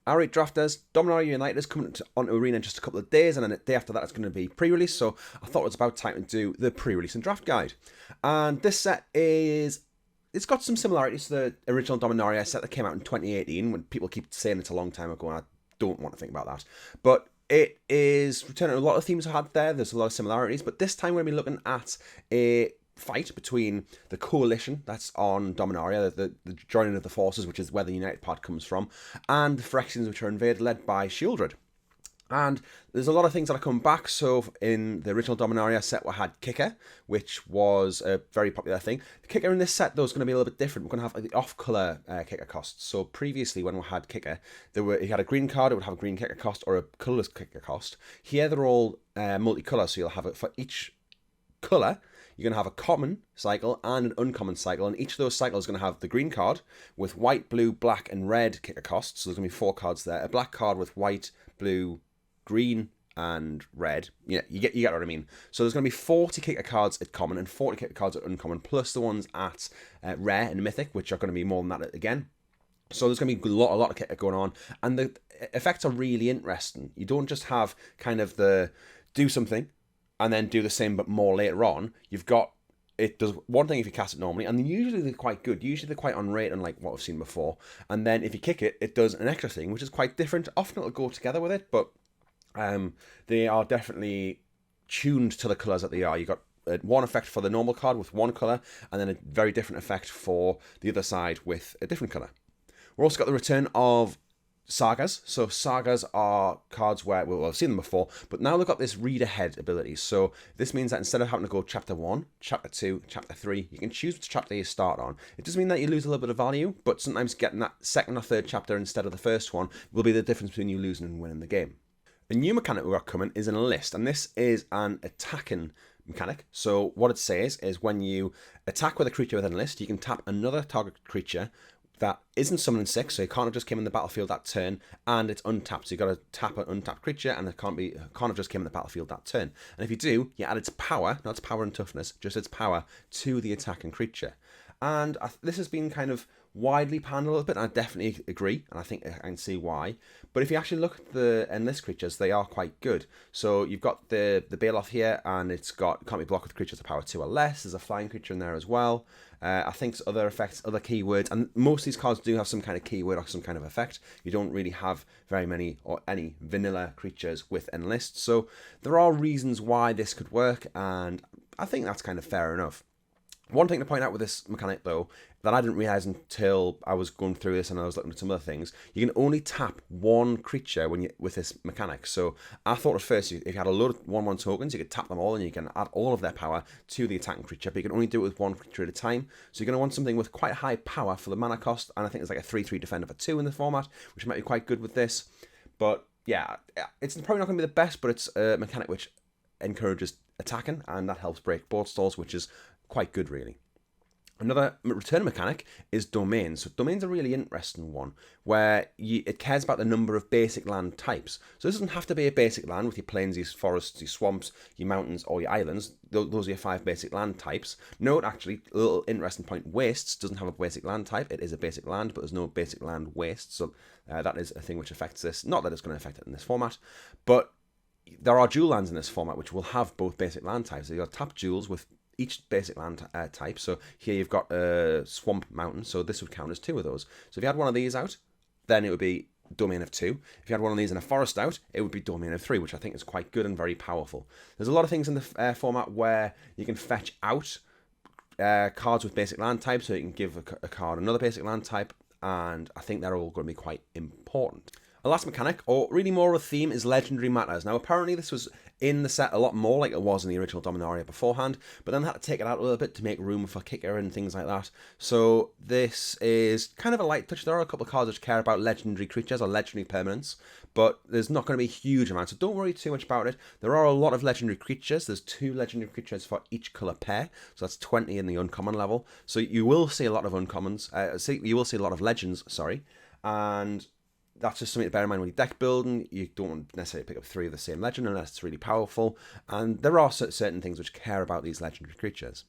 Alright, drafters, Dominaria United is coming onto Arena in just a couple of days, and then the day after that it's going to be pre-release, so I thought it was about time to do the pre-release and draft guide. And this set it's got some similarities to the original Dominaria set that came out in 2018, when people keep saying it's a long time ago, and I don't want to think about that. But it is returning a lot of themes I had there. There's a lot of similarities, but this time we're going to be looking at a fight between the coalition that's on Dominaria, the joining of the forces, which is where the United part comes from, and the Phyrexians, which are invaded, led by Shieldred. And there's a lot of things that are coming back. So in the original Dominaria set, we had Kicker, which was a very popular thing. The Kicker in this set, though, is going to be a little bit different. We're going to have the off-colour Kicker costs. So previously, when we had Kicker, he had a green card, it would have a green Kicker cost, or a colourless Kicker cost. Here, they're all multicolour, so you'll have it for each colour. You're going to have a common cycle and an uncommon cycle, and each of those cycles is going to have the green card with white, blue, black, and red Kicker costs. So there's going to be 4 cards there. A black card with white, blue, green, and red. Yeah, you get what I mean. So there's going to be 40 Kicker cards at common and 40 Kicker cards at uncommon, plus the ones at rare and mythic, which are going to be more than that again. So there's going to be a lot of Kicker going on, and the effects are really interesting. You don't just have kind of the do something and then do the same but more later on. You've got, it does one thing if you cast it normally, and usually they're quite good. Usually they're quite on rate, unlike what I've seen before. And then if you kick it, it does an extra thing, which is quite different. Often it'll go together with it, but they are definitely tuned to the colours that they are. You've got one effect for the normal card with one colour, and then a very different effect for the other side with a different colour. We've also got the return of Sagas. So Sagas are cards where, well, I've seen them before, but now they've got this read ahead ability. So this means that instead of having to go chapter 1, chapter 2, chapter 3, you can choose which chapter you start on. It does mean that you lose a little bit of value, but sometimes getting that second or third chapter instead of the first one will be the difference between you losing and winning the game. A new mechanic we've got coming is an enlist, and this is an attacking mechanic. So what it says is when you attack with a creature with an enlist, you can tap another target creature that isn't summoning 6, so it can't have just came in the battlefield that turn, and it's untapped. So you've got to tap an untapped creature, and it can't have just came in the battlefield that turn. And if you do, you add its power, not its power and toughness, just its power to the attacking creature. And this has been kind of widely panned a little bit, and I definitely agree, and I think I can see why. But if you actually look at the enlist creatures, they are quite good. So you've got the Bailoff here, and it's got can't be blocked with creatures of power 2 or less. There's a flying creature in there as well. I think other effects, other keywords, and most of these cards do have some kind of keyword or some kind of effect. You don't really have very many or any vanilla creatures with enlist. So there are reasons why this could work, and I think that's kind of fair enough. One thing to point out with this mechanic, though, that I didn't realise until I was going through this and I was looking at some other things, you can only tap one creature with this mechanic. So I thought at first, if you had a load of 1/1 tokens, you could tap them all and you can add all of their power to the attacking creature, but you can only do it with one creature at a time. So you're going to want something with quite high power for the mana cost, and I think there's like a 3/3 defender for 2 in the format, which might be quite good with this. But yeah, it's probably not going to be the best, but it's a mechanic which encourages attacking, and that helps break board stalls, which is quite good, really. Another return mechanic is domains. So domains are a really interesting one, where it cares about the number of basic land types. So this doesn't have to be a basic land with your plains, your forests, your swamps, your mountains, or your islands. Those are your 5 basic land types. Note, actually, a little interesting point, wastes doesn't have a basic land type. It is a basic land, but there's no basic land waste. So that is a thing which affects this. Not that it's going to affect it in this format, but there are dual lands in this format which will have both basic land types. So you've got tap duals with each basic land type. So here you've got a swamp mountain, so this would count as 2 of those. So if you had one of these out, then it would be domain of 2. If you had one of these in a forest out, it would be domain of 3, which I think is quite good and very powerful. There's a lot of things in the format where you can fetch out cards with basic land type, so you can give a card another basic land type, and I think they're all going to be quite important. The last mechanic, or really more of a theme, is legendary matters. Now, apparently this was in the set a lot more like it was in the original Dominaria beforehand, but then had to take it out a little bit to make room for kicker and things like that. So this is kind of a light touch. There are a couple of cards which care about legendary creatures or legendary permanents, but there's not going to be a huge amount, so don't worry too much about it. There are a lot of legendary creatures. There's 2 legendary creatures for each colour pair, so that's 20 in the uncommon level. So you will see a lot of uncommons, you will see a lot of legends, sorry, and that's just something to bear in mind when you're deck building. You don't necessarily pick up 3 of the same legend unless it's really powerful, and there are certain things which care about these legendary creatures.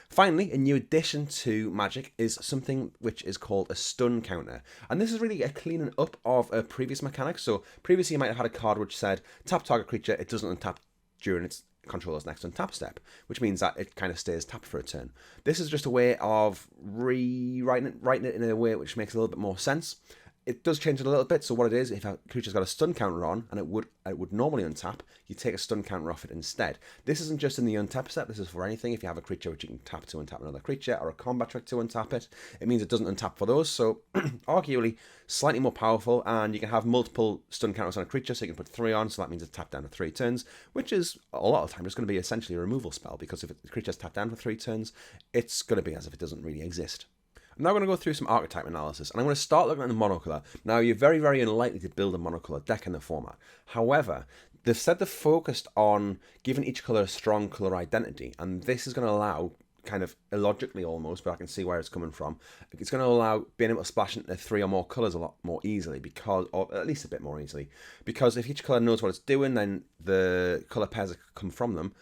Finally, a new addition to Magic is something which is called a stun counter. And this is really a cleaning up of a previous mechanic. So previously you might have had a card which said, tap target creature, it doesn't untap during its controller's next untap step, which means that it kind of stays tapped for a turn. This is just a way of writing it in a way which makes a little bit more sense. It does change it a little bit. So what it is, if a creature's got a stun counter on and it would normally untap, you take a stun counter off it instead. This isn't just in the untap step. This is for anything. If you have a creature which you can tap to untap another creature, or a combat trick to untap it, it means it doesn't untap for those. So arguably slightly more powerful, and you can have multiple stun counters on a creature. So you can put 3 on. So that means it's tapped down to 3 turns, which is a lot of the time just going to be essentially a removal spell, because if the creature's tapped down for 3 turns, it's going to be as if it doesn't really exist. I'm now going to go through some archetype analysis, and I'm going to start looking at the monocolor. Now, you're very, very unlikely to build a monocolor deck in the format. However, they've said they're focused on giving each color a strong color identity, and this is going to allow, kind of illogically almost, but I can see where it's coming from, it's going to allow being able to splash into 3 or more colors a lot more easily, because, or at least a bit more easily, because if each color knows what it's doing, then the color pairs that come from them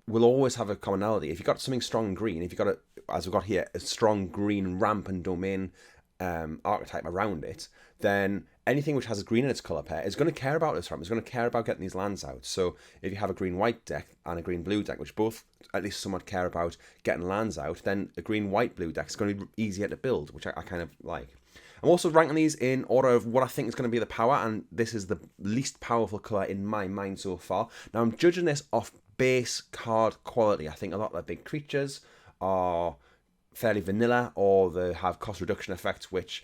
will always have a commonality. If you've got something strong and green, if you've got, as we've got here, a strong green ramp and domain archetype around it, then anything which has a green in its colour pair is going to care about this ramp. It's going to care about getting these lands out. So if you have a green-white deck and a green-blue deck, which both at least somewhat care about getting lands out, then a green-white-blue deck is going to be easier to build, which I kind of like. I'm also ranking these in order of what I think is going to be the power, and this is the least powerful colour in my mind so far. Now, I'm judging this off base card quality. I think a lot of the big creatures are fairly vanilla, or they have cost reduction effects which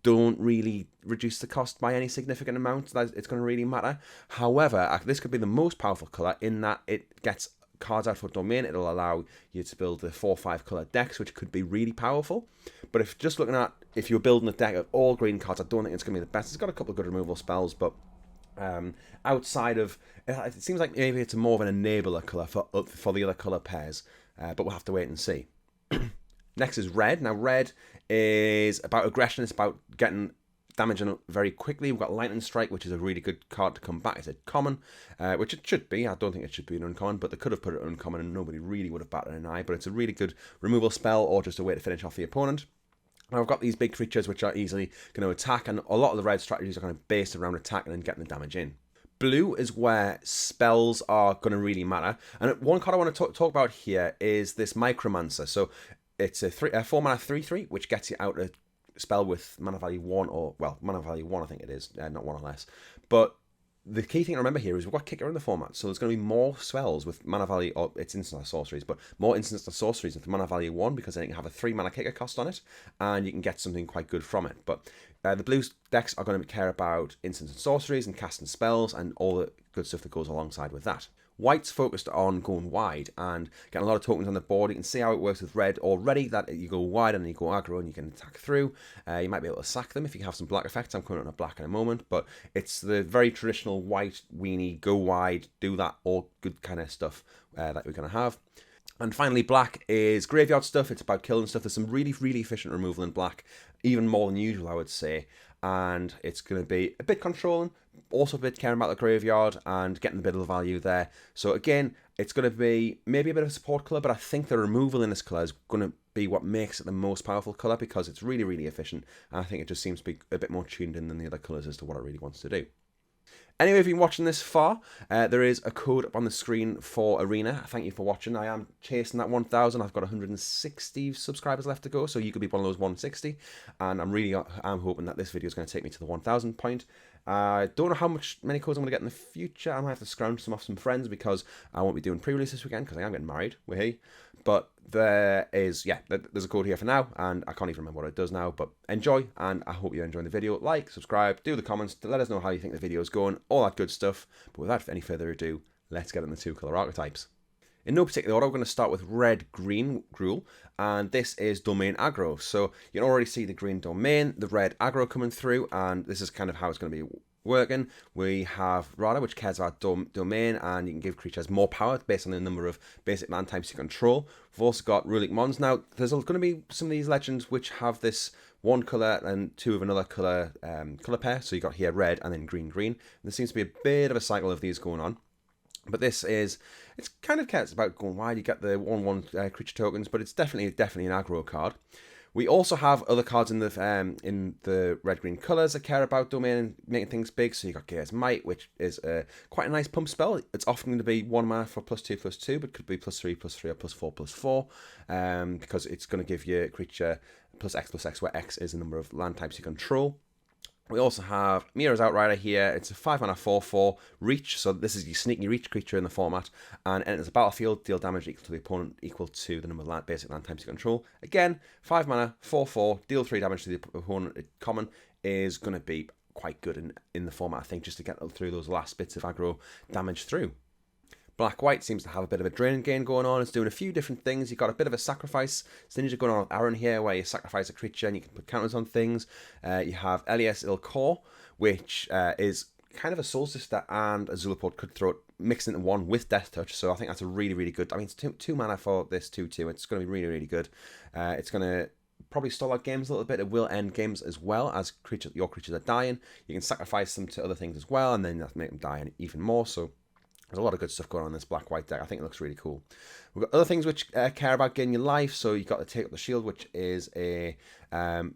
don't really reduce the cost by any significant amount that it's going to really matter. However, this could be the most powerful colour in that it gets cards out for domain. It'll allow you to build the 4-5 colour decks, which could be really powerful. But if just looking at, if you're building a deck of all green cards, I don't think it's going to be the best. It's got a couple of good removal spells, but outside of, it seems like maybe it's more of an enabler colour for the other colour pairs, but we'll have to wait and see. Next is red. Now, red is about aggression. It's about getting damage on it very quickly. We've got Lightning Strike, which is a really good card to come back. It's a common, which it should be. I don't think it should be an uncommon, but they could have put it uncommon and nobody really would have batted an eye. But it's a really good removal spell, or just a way to finish off the opponent. Now, I've got these big creatures which are easily going to attack, and a lot of the red strategies are kind of based around attacking and getting the damage in. Blue is where spells are going to really matter. And one card I want to talk about here is this Micromancer. So it's a 4-mana 3/3, which gets you out a spell with mana value 1, or, well, mana value 1 I think it is, not 1 or less. But the key thing to remember here is we've got Kicker in the format, so there's going to be more spells with mana value, or it's instants or sorceries, but more instants or sorceries with mana value 1, because then you can have a 3 mana Kicker cost on it, and you can get something quite good from it. But the blue decks are going to care about instants and sorceries and casting spells and all the good stuff that goes alongside with that. White's focused on going wide and getting a lot of tokens on the board. You can see how it works with red already, that you go wide and you go aggro and you can attack through. You might be able to sack them if you have some black effects. I'm coming on a black in a moment, but it's the very traditional white weenie, go wide, do that, all good kind of stuff that we're going to have. And finally, black is graveyard stuff. It's about killing stuff. There's some really, really efficient removal in black, even more than usual, I would say. And it's going to be a bit controlling, also a bit caring about the graveyard and getting a bit of value there. So again, it's going to be maybe a bit of a support colour, but I think the removal in this colour is going to be what makes it the most powerful colour, because it's really, really efficient. And I think it just seems to be a bit more tuned in than the other colours as to what it really wants to do. Anyway, if you've been watching this far, there is a code up on the screen for Arena. Thank you for watching. I am chasing that 1,000. I've got 160 subscribers left to go, so you could be one of those 160. And I'm hoping that this video is going to take me to the 1,000 point. I don't know many codes I'm going to get in the future. I might have to scrounge some off some friends, because I won't be doing pre-release this weekend, because I am getting married. Wahey. But there's a code here for now, and I can't even remember what it does now, but enjoy, and I hope you're enjoying the video. Like, subscribe, do the comments to let us know how you think the video is going, all that good stuff. But without any further ado, let's get into the 2-colour archetypes. In no particular order, we're going to start with red-green Gruul, and this is domain aggro. So you can already see the green domain, the red aggro coming through, and this is kind of how it's going to be working. We have Rada, which cares about domain, and you can give creatures more power based on the number of basic land types you control. We've also got Rulik Mons. Now, there's going to be some of these legends which have this 1 colour and 2 of another colour pair. So you got here red and then green. And there seems to be a bit of a cycle of these going on. But this is, it's kind of cares about going wide. You get the 1/1 creature tokens, but it's definitely an aggro card. We also have other cards in the red-green colours that care about domain and making things big. So you got Gaea's Might, which is quite a nice pump spell. It's often going to be 1 mana for +2/+2, but could be +3/+3 or +4/+4, because it's going to give you a creature +X/+X, where X is the number of land types you control. We also have Mira's Outrider here. It's a 5 mana 4/4 reach, so this is your sneaky reach creature in the format, and enters the battlefield, deal damage equal to the opponent equal to the number of basic land types you control. Again, 5 mana 4/4, deal 3 damage to the opponent. Common is going to be quite good in the format, I think, just to get through those last bits of aggro damage through. Black-white seems to have a bit of a drain gain going on. It's doing a few different things. You've got a bit of a sacrifice synergy going on with Aaron here, where you sacrifice a creature and you can put counters on things. You have Elias Ilkor, which is kind of a Soul Sister and a Zulaport could throw it mixed into one with Death Touch. So I think that's a really, really good. I mean, it's two mana for this 2/2. It's going to be really, really good. It's going to probably stall out games a little bit. It will end games as well as your creatures are dying. You can sacrifice them to other things as well, and then you have to make them die even more. So there's a lot of good stuff going on in this black-white deck. I think it looks really cool. We've got other things which care about getting your life. So you've got to Take Up the Shield, which is a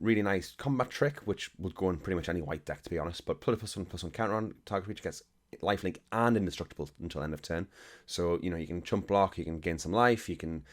really nice combat trick, which would go in pretty much any white deck, to be honest. But put a +1/+1 counter on target creature, gets lifelink and indestructible until end of turn. So, you know, you can chump block, you can gain some life, you can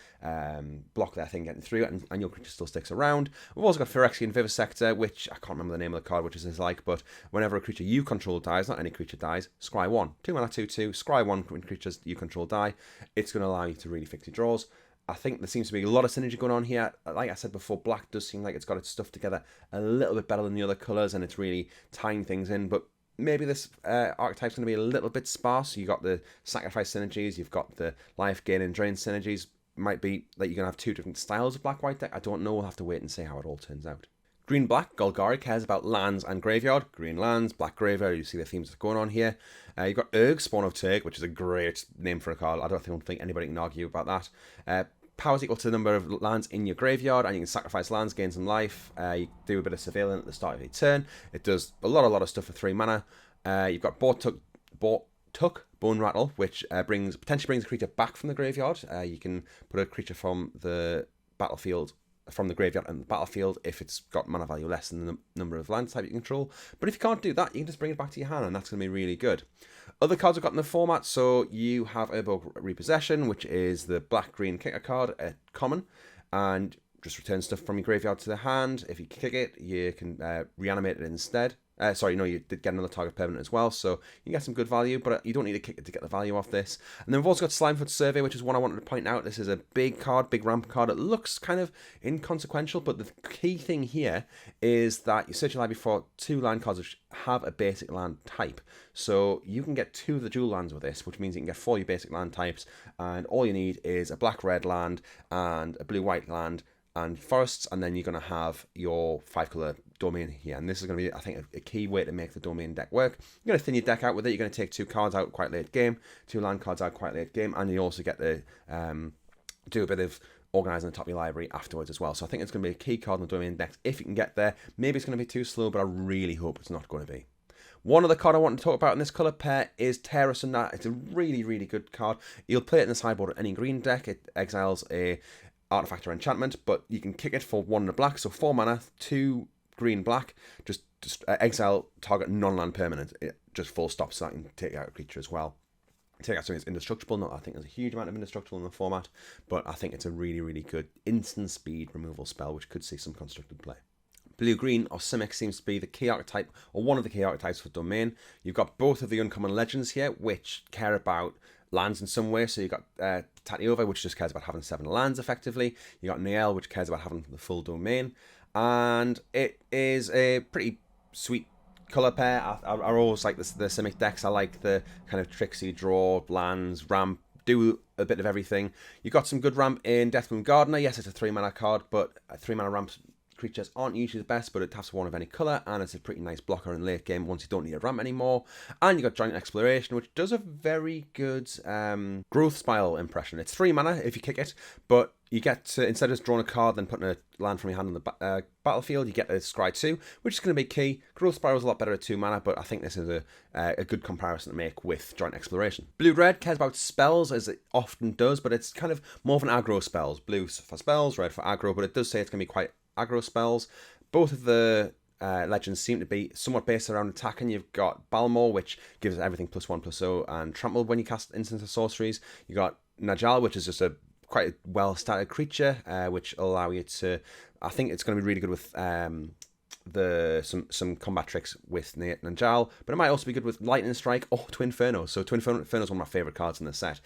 block that thing getting through it, and your creature still sticks around. We've also got Phyrexian Vivisector, which I can't remember the name of the card, which is like, but whenever a creature you control dies, not any creature dies, scry 1. 2 mana 2/2, scry 1 when creatures you control die. It's going to allow you to really fix your draws. I think there seems to be a lot of synergy going on here. Like I said before, black does seem like it's got its stuff together a little bit better than the other colours, and it's really tying things in, but maybe this archetype's going to be a little bit sparse. You got the sacrifice synergies, you've got the life gain and drain synergies. Might be that you're going to have 2 different styles of black-white deck. I don't know. We'll have to wait and see how it all turns out. Green-black, Golgari cares about lands and graveyard. Green lands, black graveyard. You see the themes going on here. You've got Urg, Spawn of Turg, which is a great name for a card. I don't think anybody can argue about that. Power is equal to the number of lands in your graveyard, and you can sacrifice lands, gain some life. You do a bit of surveillance at the start of your turn. It does a lot of stuff for 3 mana. You've got Tuck, Bone Rattle, which potentially brings a creature back from the graveyard. You can put a creature from the graveyard and the battlefield if it's got mana value less than the number of land type you control. But if you can't do that, you can just bring it back to your hand, and that's going to be really good. Other cards I've got in the format, so you have Urborg Repossession, which is the black-green kicker card at common, and just return stuff from your graveyard to the hand. If you kick it, you can reanimate it instead. You did get another target permanent as well, so you get some good value, but you don't need to kick it to get the value off this. And then we've also got Slimefoot Survey, which is one I wanted to point out. This is a big ramp card. It looks kind of inconsequential, but the key thing here is that you search your library for 2 land cards which have a basic land type. So you can get 2 of the dual lands with this, which means you can get 4 of your basic land types, and all you need is a black-red land and a blue-white land and forests, and then you're going to have your 5-color domain here. And this is going to be, I think, a key way to make the domain deck work. You're going to thin your deck out with it. You're going to take 2 cards out quite late game, 2 land cards out quite late game, and you also get to do a bit of organising the top of your library afterwards as well. So I think it's going to be a key card in the domain deck if you can get there. Maybe it's going to be too slow, but I really hope it's not going to be. One other card I want to talk about in this colour pair is Terra Sunat. It's a really, really good card. You'll play it in the sideboard at any green deck. It exiles a artifact or enchantment, but you can kick it for 1 and a black, so 4 mana, 2 green black, just exile target non-land permanent, just full stop, so I can take out a creature as well. Take out something that's indestructible. I think there's a huge amount of indestructible in the format, but I think it's a really, really good instant speed removal spell, which could see some constructed play. Blue-green or Simic seems to be the key archetype, or one of the key archetypes for Domain. You've got both of the uncommon legends here, which care about lands in some way. So you've got Tatiova, which just cares about having 7 lands effectively. You got Nael, which cares about having the full domain. And it is a pretty sweet colour pair. I always like the Simic decks. I like the kind of tricksy draw, lands, ramp, do a bit of everything. You got some good ramp in Deathmoon Gardener. Yes, it's a 3 mana card, but 3 mana ramps creatures aren't usually the best, but it has one of any colour, and it's a pretty nice blocker in late game once you don't need a ramp anymore. And you got Giant Exploration, which does a very good growth spiral impression. It's 3 mana if you kick it, but you get to, instead of just drawing a card, then putting a land from your hand on the battlefield, you get a Scry 2, which is going to be key. Growth Spiral is a lot better at 2 mana, but I think this is a good comparison to make with Joint Exploration. Blue-red cares about spells, as it often does, but it's kind of more of an aggro spells. Blue for spells, red for aggro, but it does say it's going to be quite aggro spells. Both of the legends seem to be somewhat based around attacking. You've got Balmor, which gives everything +1/+0, and Trample when you cast instants or sorceries. You got Najal, which is just a quite a well-started creature, which will allow you to. I think it's going to be really good with some combat tricks with Najal, but it might also be good with Lightning Strike or Twin Inferno. So Twin Inferno is one of my favourite cards in the set.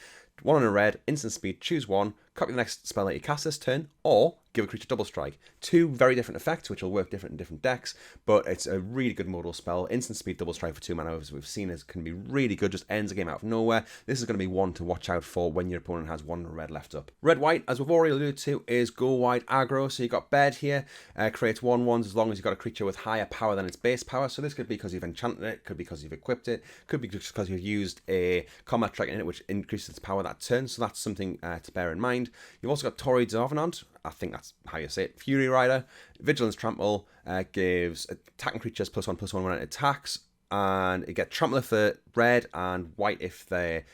1 on a red, instant speed, choose one, copy the next spell that you cast this turn, or give a creature double strike. 2 very different effects, which will work different in different decks, but it's a really good modal spell. Instant speed, double strike for 2 mana, as we've seen, can be really good, just ends a game out of nowhere. This is going to be one to watch out for when your opponent has 1 red left up. Red-white, as we've already alluded to, is go wide aggro, so you've got Bed here, creates 1/1s as long as you've got a creature with higher power than its base power, so this could be because you've enchanted it, could be because you've equipped it, could be just because you've used a combat trick in it, which increases its power that turn, so that's something to bear in mind. You've also got Tori Darvenant, I think that's how you say it, Fury Rider. Vigilance Trample gives attacking creatures +1/+1 when it attacks, and you get Trampler for red and white if they're,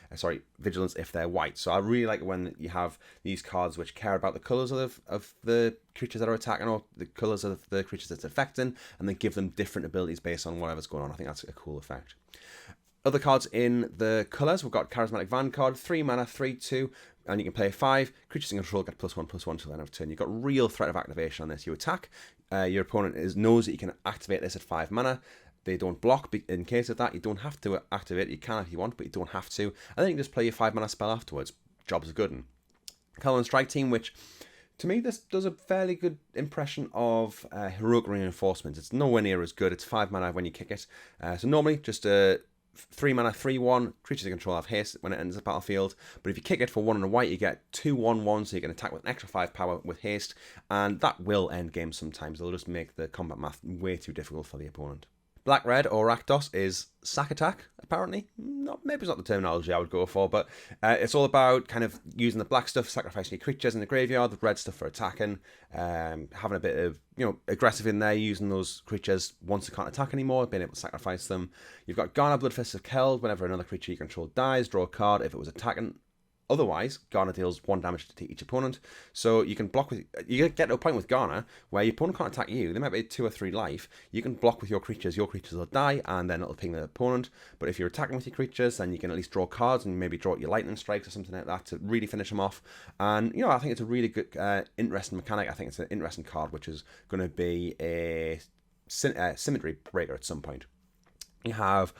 Vigilance if they're white. So I really like when you have these cards which care about the colours of the creatures that are attacking or the colours of the creatures that's affecting, and then give them different abilities based on whatever's going on. I think that's a cool effect. Other cards in the colours, we've got Charismatic Vanguard, 3 mana, 3/2, and you can play 5. Creatures in control get +1/+1 till the end of turn. You've got real threat of activation on this. You attack, your opponent knows that you can activate this at 5 mana. They don't block. In case of that, you don't have to activate. You can if you want, but you don't have to. And then you can just play your 5 mana spell afterwards. Job's a good one. Color Strike Team, which to me, this does a fairly good impression of Heroic Reinforcement. It's nowhere near as good. It's 5 mana when you kick it. So normally, just a 3 mana, 3/1, creatures you control have haste when it enters the battlefield. But if you kick it for 1 and a white, you get 2/1/1, so you can attack with an extra 5 power with haste. And that will end games sometimes. It'll just make the combat math way too difficult for the opponent. Black-red, or Rakdos, is sack attack, apparently. Maybe it's not the terminology I would go for, but it's all about kind of using the black stuff, sacrificing your creatures in the graveyard, the red stuff for attacking, having a bit of, aggressive in there, using those creatures once they can't attack anymore, being able to sacrifice them. You've got Garner, Bloodfist of Keld. Whenever another creature you control dies, draw a card if it was attacking. Otherwise, Garner deals 1 damage to each opponent. So you can block with. You get to a point with Garner where your opponent can't attack you. They might be 2 or 3 life. You can block with your creatures. Your creatures will die, and then it'll ping the opponent. But if you're attacking with your creatures, then you can at least draw cards and maybe draw your lightning strikes or something like that to really finish them off. And I think it's a really good, interesting mechanic. I think it's an interesting card, which is going to be a symmetry breaker at some point. You have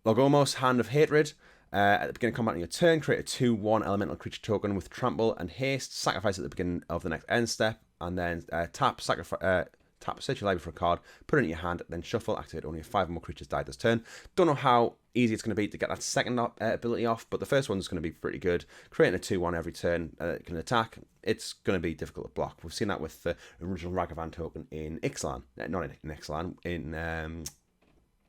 Logomos, Hand of Hatred. At the beginning of combat on your turn, create a 2/1 elemental creature token with trample and haste. Sacrifice at the beginning of the next end step, and then tap, search your library for a card, put it in your hand, then shuffle. Activate only if 5 more creatures died this turn. Don't know how easy it's going to be to get that second ability off, but the first one's going to be pretty good. Creating a 2/1 every turn, it can attack. It's going to be difficult to block. We've seen that with the original Ragavan token in Ixalan, not in Ixalan, in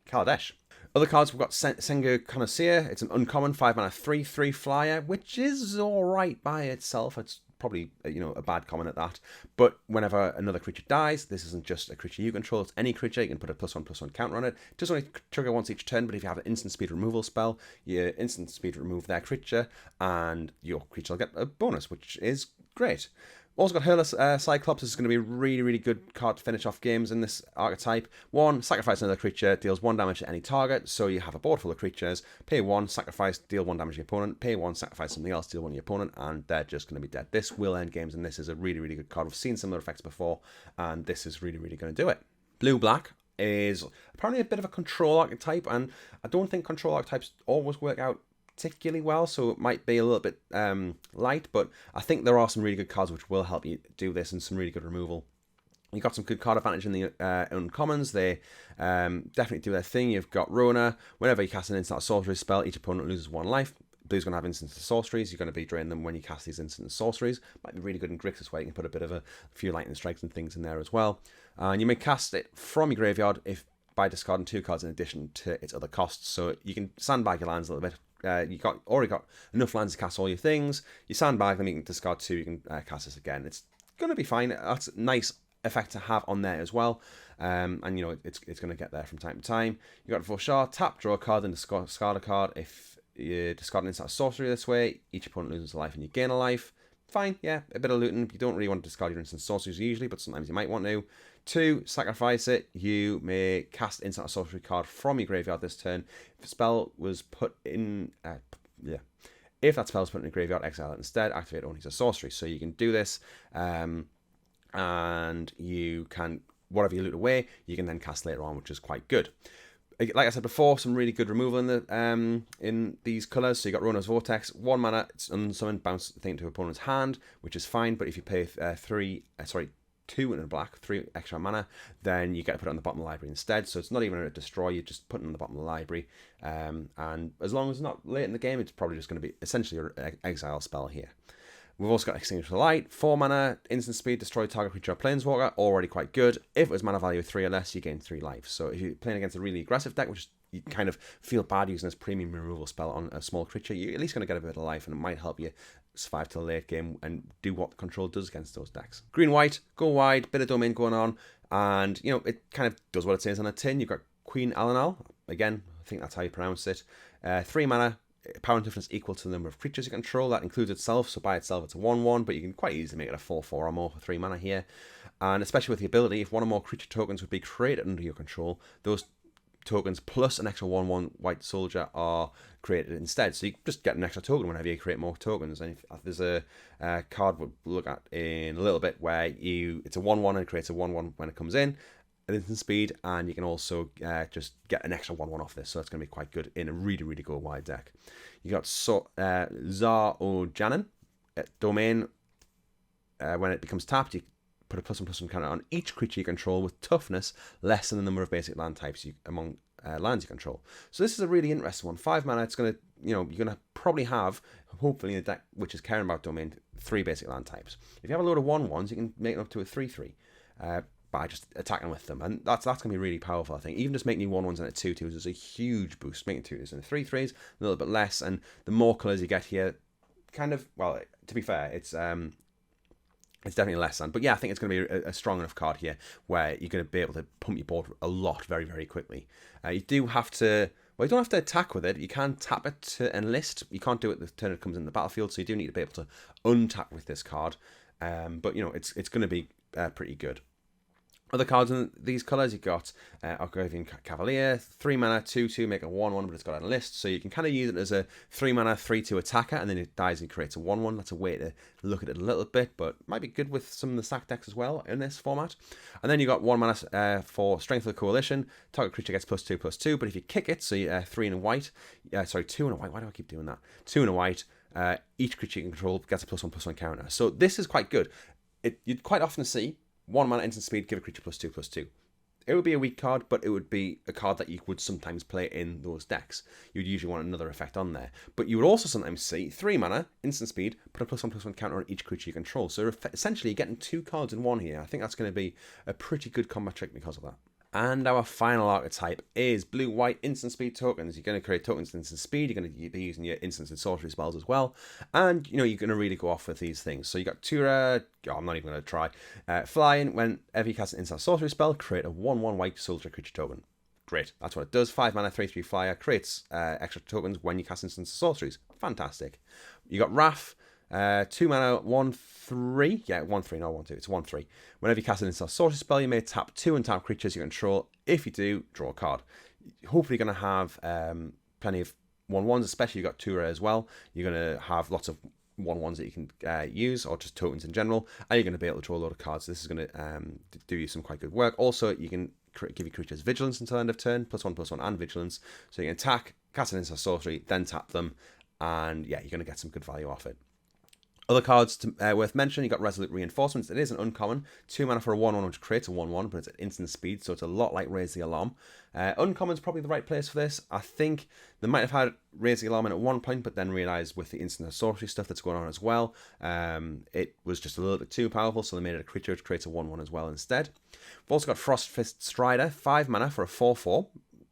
Kaladesh. Other cards, we've got Sengu Connoisseur. It's an uncommon 5 mana 3/3 flyer, which is alright by itself. It's probably a bad common at that. But whenever another creature dies, this isn't just a creature you control, it's any creature. You can put a +1/+1 counter on it. It does only trigger once each turn, but if you have an instant speed removal spell, you instant speed remove their creature, and your creature will get a bonus, which is great. Also got Hurler Cyclops. This is going to be a really, really good card to finish off games in this archetype. 1, sacrifice another creature, deals 1 damage to any target. So you have a board full of creatures, pay 1, sacrifice, deal 1 damage to your opponent, pay 1, sacrifice something else, deal 1 to your opponent, and they're just going to be dead. This will end games, and this is a really, really good card. We've seen similar effects before, and this is really, really going to do it. Blue-black is apparently a bit of a control archetype, and I don't think control archetypes always work out particularly well, so it might be a little bit light, but I think there are some really good cards which will help you do this, and some really good removal. You've got some good card advantage in the uncommons. They definitely do their thing. You've got Rona. Whenever you cast an instant or sorcery spell, each opponent loses 1 life. Blue's going to have instant sorceries. You're going to be draining them when you cast these instant sorceries. Might be really good in Grixis, where you can put a bit of a few lightning strikes and things in there as well. And you may cast it from your graveyard by discarding 2 cards in addition to its other costs. So you can sandbag your lands a little bit, already got enough lands to cast all your things. You sandbag them, you can discard 2, you can cast this again. It's going to be fine. That's a nice effect to have on there as well. And you know, it's going to get there from time to time. You got Fauchard, tap, draw a card, and discard a card. If you discard an instant sorcery this way, each opponent loses a life and you gain a life. Fine, yeah, a bit of looting. You don't really want to discard your instant sorceries usually, but sometimes you might want to. 2, sacrifice it. You may cast instant sorcery card from your graveyard this turn. If a spell was put in, if that spell is put in the graveyard, exile it instead. Activate only as a sorcery. So you can do this, and you can, whatever you loot away, you can then cast later on, which is quite good. Like I said before, some really good removal in these colours. So you got Rona's Vortex, 1 mana, it's unsummoned, bounce the thing to opponent's hand, which is fine. But if you pay 2 in a black, 3 extra mana, then you get to put it on the bottom of the library instead. So it's not even a destroy, you just put it on the bottom of the library. And as long as it's not late in the game, it's probably just going to be essentially an exile spell here. We've also got Extinguish the Light, 4 mana, instant speed, destroy target creature or planeswalker, already quite good. If it was mana value 3 or less, you gain 3 lives. So if you're playing against a really aggressive deck, which you kind of feel bad using this premium removal spell on a small creature, you're at least going to get a bit of life, and it might help you survive till the late game and do what the control does against those decks. Green-white, go wide, bit of domain going on, and you know, it kind of does what it says on a tin. You've got Queen Alanal, again, I think that's how you pronounce it. 3 mana, power and toughness equal to the number of creatures you control. That includes itself, so by itself it's a 1/1, but you can quite easily make it a 4/4 or more for 3 mana here. And especially with the ability, if one or more creature tokens would be created under your control, those tokens plus an extra 1/1 white soldier are created instead. So you just get an extra token whenever you create more tokens. And if there's a card we'll look at in a little bit where it's a 1/1 and it creates a 1/1 when it comes in, at instant speed, and you can also just get an extra 1/1 off this. So that's going to be quite good in a really, really go wide deck. You got Zar Ojanen domain. When it becomes tapped, you put a +1/+1 counter on each creature you control with toughness less than the number of basic land types among lands you control. So this is a really interesting one. 5 mana. It's gonna, you're gonna probably have, hopefully, in a deck which is caring about domain, 3 basic land types. If you have a load of 1/1s, you can make it up to a 3/3 by just attacking with them, and that's gonna be really powerful. I think even just making 1/1s and a 2/2s is a huge boost. Making 2/2s and 3/3s a little bit less, and the more colors you get here, kind of, well, to be fair, it's definitely less than. But yeah, I think it's going to be a strong enough card here where you're going to be able to pump your board a lot very, very quickly. You do have to, well, you don't have to attack with it. You can tap it to enlist. You can't do it the turn it comes in the battlefield, so you do need to be able to untap with this card. But, you know, it's going to be pretty good. Other cards in these colours, you've got Archetype Cavalier, 3 mana, 2/2, make a 1/1, but it's got a list, so you can kind of use it as a 3 mana, 3/2 attacker, and then it dies and creates a 1/1. That's a way to look at it a little bit, but might be good with some of the stack decks as well in this format. And then you've got 1 mana for Strength of the Coalition. Target creature gets +2/+2, but if you kick it, so 3 in a white, 2 in a white, why do I keep doing that? 2 in a white, each creature you control gets a +1/+1 counter. So this is quite good. You'd quite often see 1 mana instant speed, give a creature +2/+2. It would be a weak card, but it would be a card that you would sometimes play in those decks. You'd usually want another effect on there. But you would also sometimes see 3 mana, instant speed, put a +1/+1 counter on each creature you control. So essentially you're getting 2 cards in one here. I think that's going to be a pretty good combat trick because of that. And our final archetype is blue-white instant speed tokens. You're going to create tokens in instant speed. You're going to be using your instants and sorcery spells as well. And, you know, you're going to really go off with these things. So you got Tura, I'm not even going to try. Flying, whenever you cast an instant sorcery spell, create a 1/1 white soldier creature token. Great, that's what it does. 5 mana, 3/3 flyer, creates extra tokens when you cast instants and sorceries. Fantastic. You got Wrath. 2 mana, 1/3. Yeah, 1/3, not 1/2. It's 1/3. Whenever you cast an instant sorcery spell, you may tap 2 untap creatures you control. If you do, draw a card. Hopefully, you're going to have plenty of 1/1s, especially you've got Tura as well. You're going to have lots of 1/1s that you can use, or just tokens in general, and you're going to be able to draw a lot of cards. This is going to do you some quite good work. Also, you can give your creatures vigilance until end of turn, +1/+1 and vigilance. So you can attack, cast an instant sorcery, then tap them, and yeah, you're going to get some good value off it. Other cards worth mentioning, you've got Resolute Reinforcements. It is an uncommon. 2 mana for a 1/1, which creates a 1/1, but it's at instant speed, so it's a lot like Raise the Alarm. Uncommon's probably the right place for this. I think they might have had Raise the Alarm in at one point, but then realised with the instant sorcery stuff that's going on as well, it was just a little bit too powerful, so they made it a creature which creates a 1/1 as well instead. We've also got Frostfist Strider, 5 mana for a 4/4,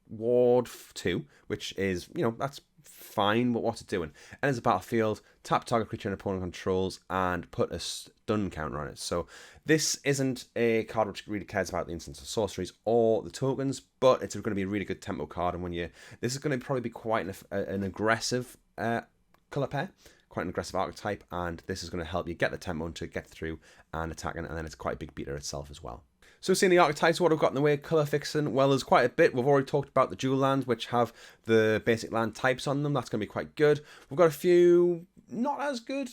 Ward 2, which is, you know, that's fine, but what's it doing? Enters the battlefield, tap target creature an opponent controls, and put a stun counter on it. So this isn't a card which really cares about the instants of sorceries or the tokens, but it's going to be a really good tempo card. And this is going to probably be quite an aggressive color pair, quite an aggressive archetype, and this is going to help you get the tempo to get through and attacking, and then it's quite a big beater itself as well. So seeing the archetypes, what I've got in the way of colour fixing, well, there's quite a bit. We've already talked about the dual lands, which have the basic land types on them. That's going to be quite good. We've got a few not as good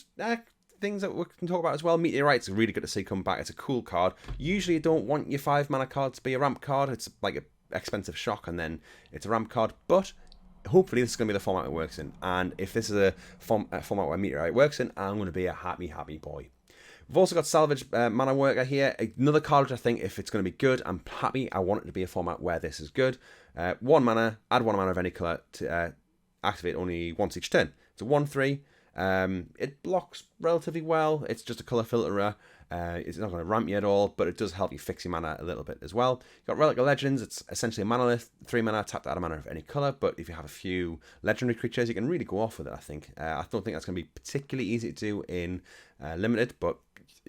things that we can talk about as well. Meteorite's really good to see come back. It's a cool card. Usually you don't want your 5 mana card to be a ramp card. It's like an expensive shock, and then it's a ramp card. But hopefully this is going to be the format it works in. And if this is a format where Meteorite works in, I'm going to be a happy, happy boy. We've also got Salvage Mana Worker here. Another card which I think, if it's going to be good, I'm happy. I want it to be a format where this is good. 1 mana, add 1 mana of any colour to activate only once each turn. It's a 1/3. It blocks relatively well. It's just a colour filterer. It's not going to ramp you at all, but it does help you fix your mana a little bit as well. You've got Relic of Legends. It's essentially a manalith, 3 mana, tap to add a mana of any colour, but if you have a few legendary creatures, you can really go off with it, I think. I don't think that's going to be particularly easy to do in Limited, but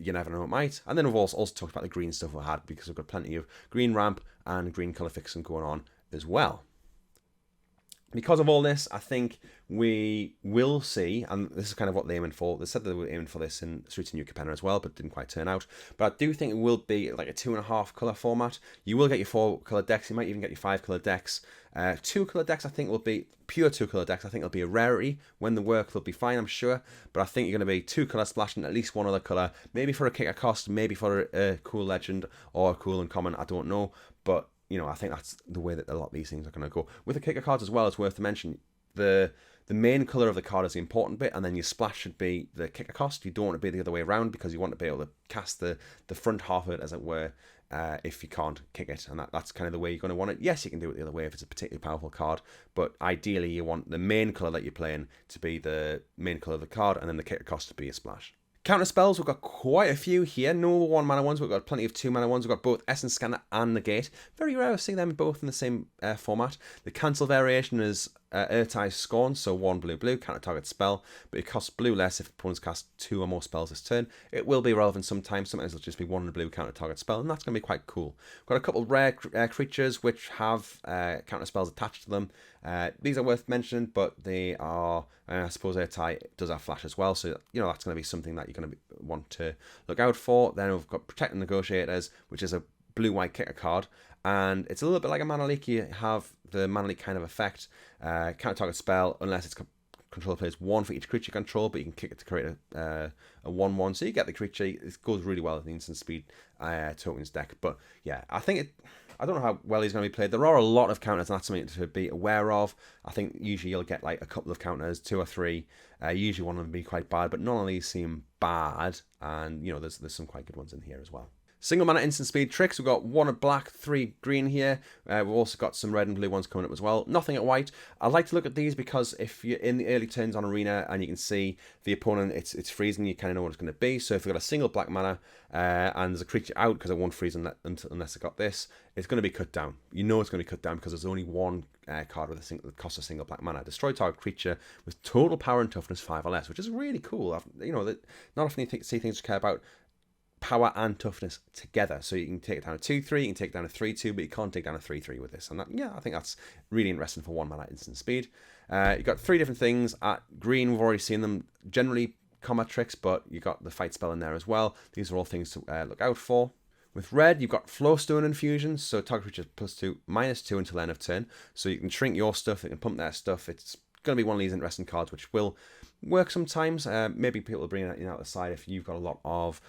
you never know, it might. And then we've also talked about the green stuff we had, because we've got plenty of green ramp and green colour fixing going on as well. Because of all this, I think we will see, and this is kind of what they're aiming for. They said they were aiming for this in Streets of New Capenna as well, but it didn't quite turn out. But I do think it will be like a 2.5 colour format. You will get your 4 colour decks. You might even get your 5 colour decks. 2 colour decks, I think, will be pure 2 colour decks. I think it'll be a rarity. When they work, they'll be fine, I'm sure. But I think you're going to be 2 colour splashing at least 1 other colour. Maybe for a kicker cost, maybe for a cool legend or a cool uncommon. I don't know. But I think that's the way that a lot of these things are going to go. With the kicker cards as well, it's worth to mention, the main colour of the card is the important bit, and then your splash should be the kicker cost. You don't want to be the other way around, because you want to be able to cast the front half of it, as it were, if you can't kick it. And that's kind of the way you're going to want it. Yes, you can do it the other way if it's a particularly powerful card, but ideally you want the main colour that you're playing to be the main colour of the card, and then the kicker cost to be a splash. Counter spells, we've got quite a few here. No 1 mana ones, we've got plenty of 2 mana ones. We've got both Essence Scanner and Negate. Very rare to see them both in the same format. The cancel variation is Archetype Scorn, so 1 blue, counter target spell, but it costs blue less if opponents cast 2 or more spells this turn. It will be relevant sometimes. Sometimes it'll just be 1 blue counter target spell, and that's going to be quite cool. We've got a couple of rare creatures which have counter spells attached to them. These are worth mentioning, but they are, I suppose Archetype does have flash as well, so that's going to be something that you're going to want to look out for. Then we've got Protect the Negotiators, which is a blue-white kicker card, and it's a little bit like a mana leak. You have the mana leak kind of effect. Counter target spell, unless it's controller plays 1 for each creature you control, but you can kick it to create a 1/1, so you get the creature. It goes really well with the instant speed tokens deck. But yeah, I don't know how well he's going to be played. There are a lot of counters, and that's something to be aware of. I think usually you'll get like a couple of counters, 2 or 3. Usually one of them will be quite bad, but none of these seem bad, and there's some quite good ones in here as well. Single mana instant speed tricks. We've got 1 at black, 3 green here. We've also got some red and blue ones coming up as well. Nothing at white. I like to look at these because if you're in the early turns on Arena and you can see the opponent, it's freezing, you kind of know what it's going to be. So if you've got a single black mana and there's a creature out because it won't freeze unless it got this, it's going to be cut down. You know it's going to be cut down because there's only 1 card with that costs a single black mana. Destroy target creature with total power and toughness 5 or less, which is really cool. That not often you see things to care about power and toughness together, so you can take it down to 2/3, you can take it down to 3/2, but you can't take down a 3/3 with this. And I think that's really interesting for 1 mana instant speed. You've got 3 different things. At green, we've already seen them, generally combat tricks, but you got the fight spell in there as well. These are all things to look out for. With red, you've got Flowstone Infusions, so target creature +2, -2 until end of turn, so you can shrink your stuff, you can pump their stuff. It's going to be one of these interesting cards which will work sometimes. Maybe people will bring it out the side if you've got a lot of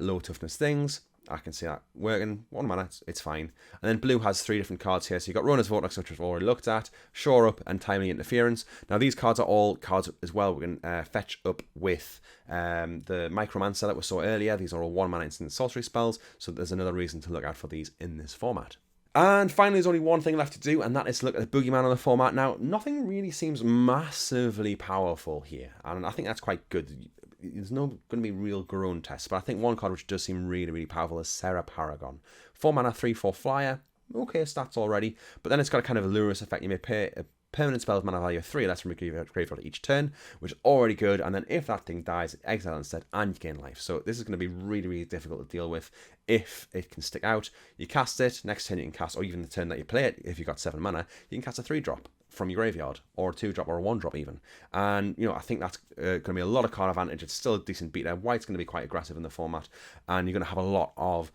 low toughness things. I can see that working. 1 mana, it's fine. And then blue has 3 different cards here. So you've got Rona's Vortex, which we've already looked at, Shore Up, and Timely Interference. Now these cards are all cards as well we can fetch up with the Micromancer that we saw earlier. These are all 1 mana instant sorcery spells, so there's another reason to look out for these in this format. And finally, there's only one thing left to do, and that is to look at the Boogeyman on the format. Now, nothing really seems massively powerful here, and I think that's quite good. There's no going to be real groan tests, but I think one card which does seem really, really powerful is Serra Paragon. 4 mana, 3/4 flyer. Okay, stats already, but then it's got a kind of a lurus effect. You may pay permanent spells mana value of 3 less from your graveyard each turn, which is already good. And then if that thing dies, exile instead, and you gain life. So this is going to be really, really difficult to deal with if it can stick out. You cast it, next turn you can cast, or even the turn that you play it, if you've got 7 mana, you can cast a 3-drop from your graveyard, or a 2-drop, or a 1-drop even. And, you know, I think that's going to be a lot of card advantage. It's still a decent beat there. White's going to be quite aggressive in the format, and you're going to have a lot of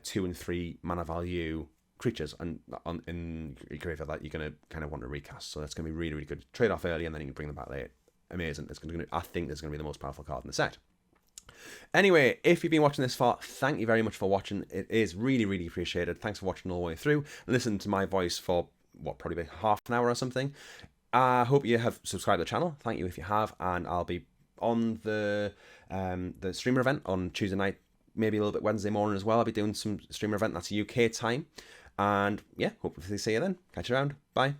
2 and 3 mana value creatures in your graveyard that you're going to kind of want to recast. So that's going to be really, really good. Trade off early, and then you can bring them back later. Amazing. I think it's going to be the most powerful card in the set. Anyway, if you've been watching this far, thank you very much for watching. It is really, really appreciated. Thanks for watching all the way through. Listen to my voice for, probably about half an hour or something. I hope you have subscribed to the channel. Thank you if you have. And I'll be on the streamer event on Tuesday night, maybe a little bit Wednesday morning as well. I'll be doing some streamer event. That's UK time. And yeah, hopefully see you then. Catch you around. Bye.